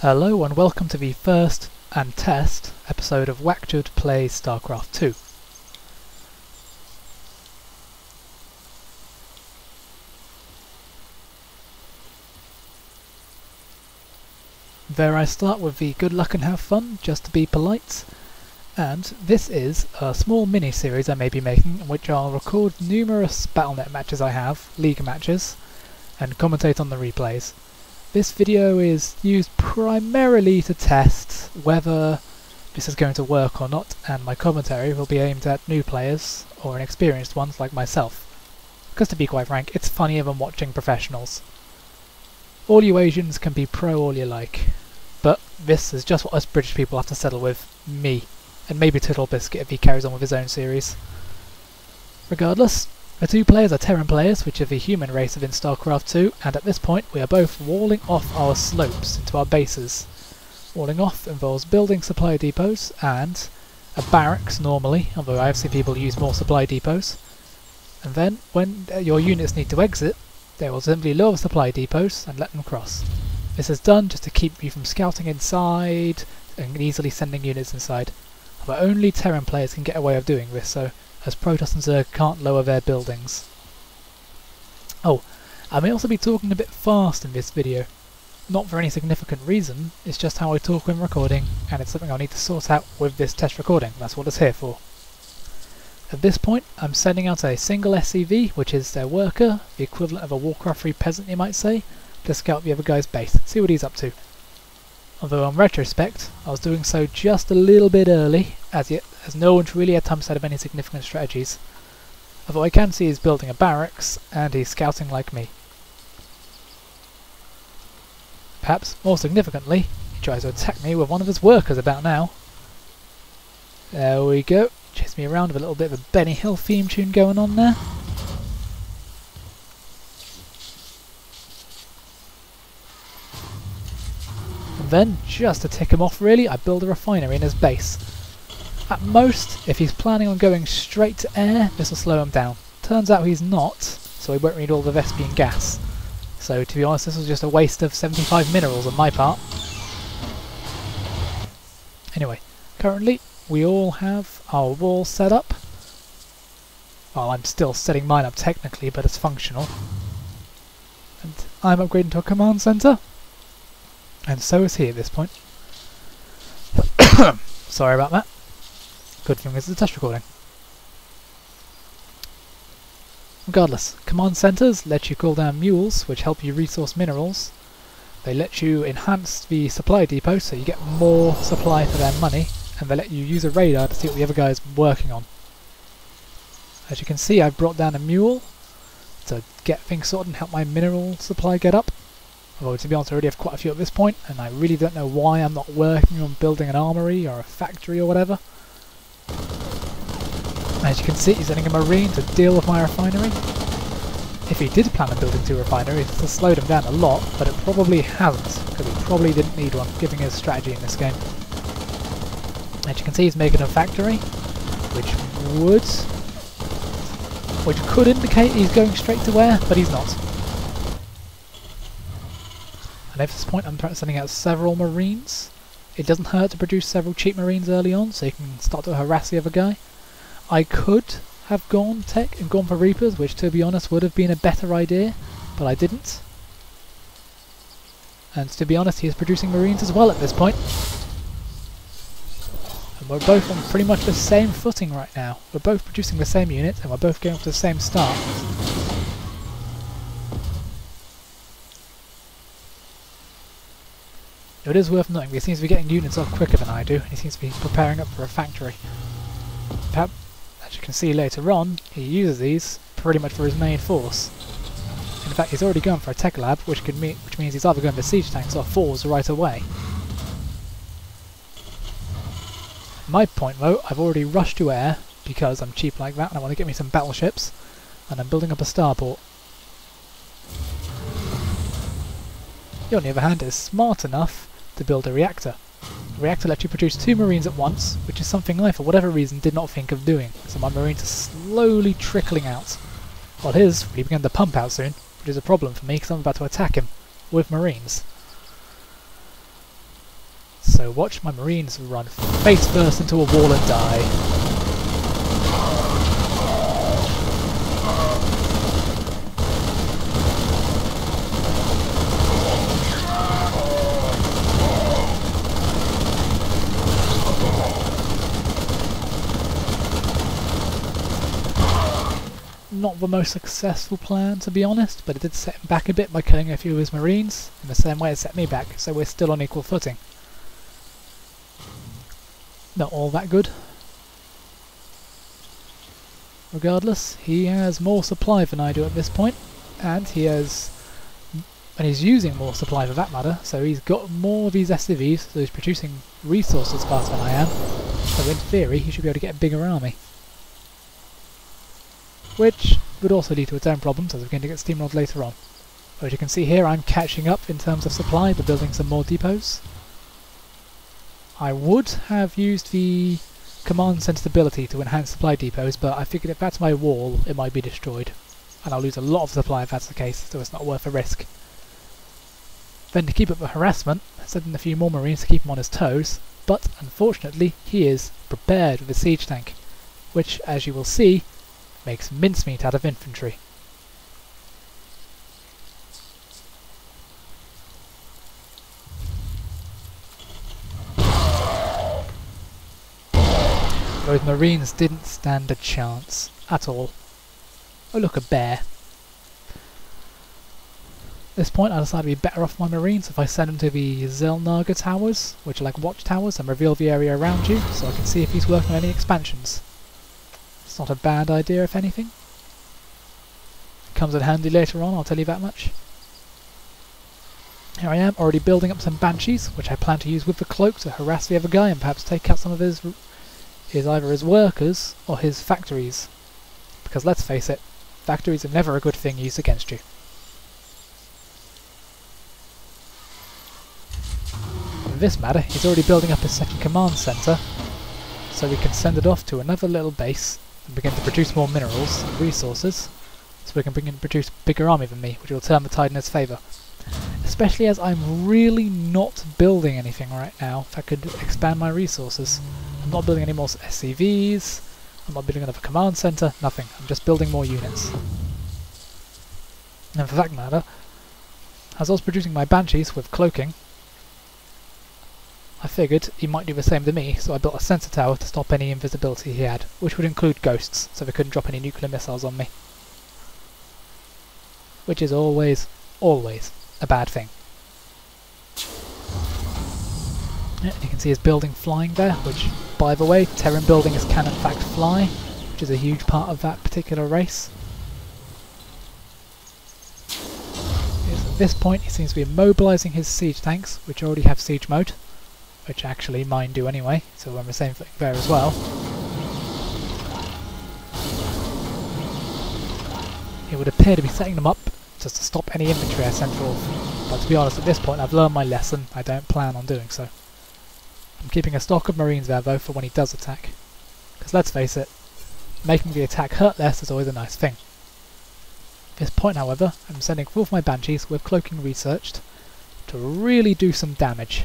Hello and welcome to the first and test episode of Whackjood plays Starcraft 2. There I start with the good luck and have fun, just to be polite. And this is a small mini-series I may be making in which I'll record numerous Battle.net matches I have, League matches, and commentate on the replays. This video is used primarily to test whether this is going to work or not, and my commentary will be aimed at new players or inexperienced ones like myself. Because to be quite frank, it's funnier than watching professionals. All you Asians can be pro all you like, but this is just what us British people have to settle with, me, and maybe Tittle Biscuit if he carries on with his own series. Regardless, the two players are Terran players, which are the human race within Starcraft 2, and at this point we are both walling off our slopes into our bases. Walling off involves building supply depots and a barracks normally, although I have seen people use more supply depots. And then, when your units need to exit, they will simply lower the supply depots and let them cross. This is done just to keep you from scouting inside and easily sending units inside. But only Terran players can get away with doing this, so as Protoss and Zerg can't lower their buildings. Oh, I may also be talking a bit fast in this video. Not for any significant reason, it's just how I talk when recording, and it's something I'll need to sort out with this test recording, that's what it's here for. At this point, I'm sending out a single SCV, which is their worker, the equivalent of a Warcraft 3 peasant you might say, to scout the other guy's base, see what he's up to. Although on retrospect, I was doing so just a little bit early, as no one's really had time to set up any significant strategies. Although I can see he's building a barracks, and he's scouting like me. Perhaps more significantly, he tries to attack me with one of his workers about now. There we go, chase me around with a little bit of a Benny Hill theme tune going on there. Then, just to tick him off really, I build a refinery in his base. At most, if he's planning on going straight to air, this will slow him down. Turns out he's not, so he won't need all the Vespian gas. So to be honest, this was just a waste of 75 minerals on my part. Anyway, currently we all have our walls set up. Well, I'm still setting mine up technically, but it's functional. And I'm upgrading to a command centre. And so is he at this point. Sorry about that. Good thing this is a test recording. Regardless, command centres let you call down mules, which help you resource minerals. They let you enhance the supply depot, so you get more supply for their money, and they let you use a radar to see what the other guy is working on. As you can see, I've brought down a mule to get things sorted and help my mineral supply get up. Although to be honest, I already have quite a few at this point, and I really don't know why I'm not working on building an armory or a factory or whatever. As you can see, he's sending a marine to deal with my refinery. If he did plan on building two refineries, this has slowed him down a lot, but it probably hasn't, because he probably didn't need one, given his strategy in this game. As you can see, he's making a factory, which could indicate he's going straight to air, but he's not. And at this point I'm sending out several marines. It doesn't hurt to produce several cheap marines early on, so you can start to harass the other guy. I could have gone tech and gone for Reapers, which to be honest would have been a better idea, but I didn't. And to be honest, he is producing marines as well at this point. And we're both on pretty much the same footing right now. We're both producing the same unit, and we're both going for the same start. It is worth noting, he seems to be getting units off quicker than I do, and he seems to be preparing up for a factory. Perhaps, as you can see later on, he uses these pretty much for his main force. In fact, he's already gone for a tech lab, which means he's either going for siege tanks or forts right away. At my point though, I've already rushed to air, because I'm cheap like that and I want to get me some battleships, and I'm building up a starport. He on the other hand is smart enough to build a reactor. The reactor lets you produce two marines at once, which is something I for whatever reason did not think of doing, so my marines are slowly trickling out, while his really began to pump out soon, which is a problem for me because I'm about to attack him with marines. So watch my Marines run face first into a wall and die. Not the most successful plan, to be honest, but it did set him back a bit by killing a few of his Marines, in the same way it set me back, so we're still on equal footing. Not all that good. Regardless, he has more supply than I do at this point, and he's using more supply for that matter, so he's got more of these SCVs, so he's producing resources faster than I am, so in theory he should be able to get a bigger army. Which would also lead to its own problems, as we're going to get steamrolled later on. As you can see here, I'm catching up in terms of supply, but building some more depots. I would have used the command center ability to enhance supply depots, but I figured if that's my wall, it might be destroyed. And I'll lose a lot of supply if that's the case, so it's not worth the risk. Then to keep up the harassment, I sent in a few more Marines to keep him on his toes, but unfortunately he is prepared with a siege tank, which, as you will see, makes mincemeat out of infantry. Those Marines didn't stand a chance at all. Oh look, a bear. At this point I decided to be better off my Marines if I send them to the Zelnaga towers, which are like watchtowers, and reveal the area around you, so I can see if he's working on any expansions. It's not a bad idea, if anything. Comes in handy later on, I'll tell you that much. Here I am, already building up some Banshees, which I plan to use with the cloak to harass the other guy and perhaps take out some of his either his workers or his factories. Because let's face it, factories are never a good thing used against you. In this matter, he's already building up his second command centre, so we can send it off to another little base and begin to produce more minerals and resources, so we can begin to produce a bigger army than me, which will turn the tide in his favour. Especially as I'm really not building anything right now that could expand my resources. I'm not building any more SCVs, I'm not building another command centre, nothing. I'm just building more units. And for that matter, as I was producing my Banshees with cloaking, I figured he might do the same to me, so I built a sensor tower to stop any invisibility he had, which would include ghosts, so they couldn't drop any nuclear missiles on me. Which is always a bad thing. Yeah, you can see his building flying there, which, by the way, Terran buildings can in fact fly, which is a huge part of that particular race. At this point he seems to be immobilising his siege tanks, which already have siege mode, which actually mine do anyway, so we're on the same thing there as well. It would appear to be setting them up just to stop any infantry I send forth, but to be honest, at this point I've learned my lesson. I don't plan on doing so. I'm keeping a stock of Marines there though for when he does attack, because let's face it, making the attack hurt less is always a nice thing. At this point however, I'm sending forth my Banshees with cloaking researched to really do some damage.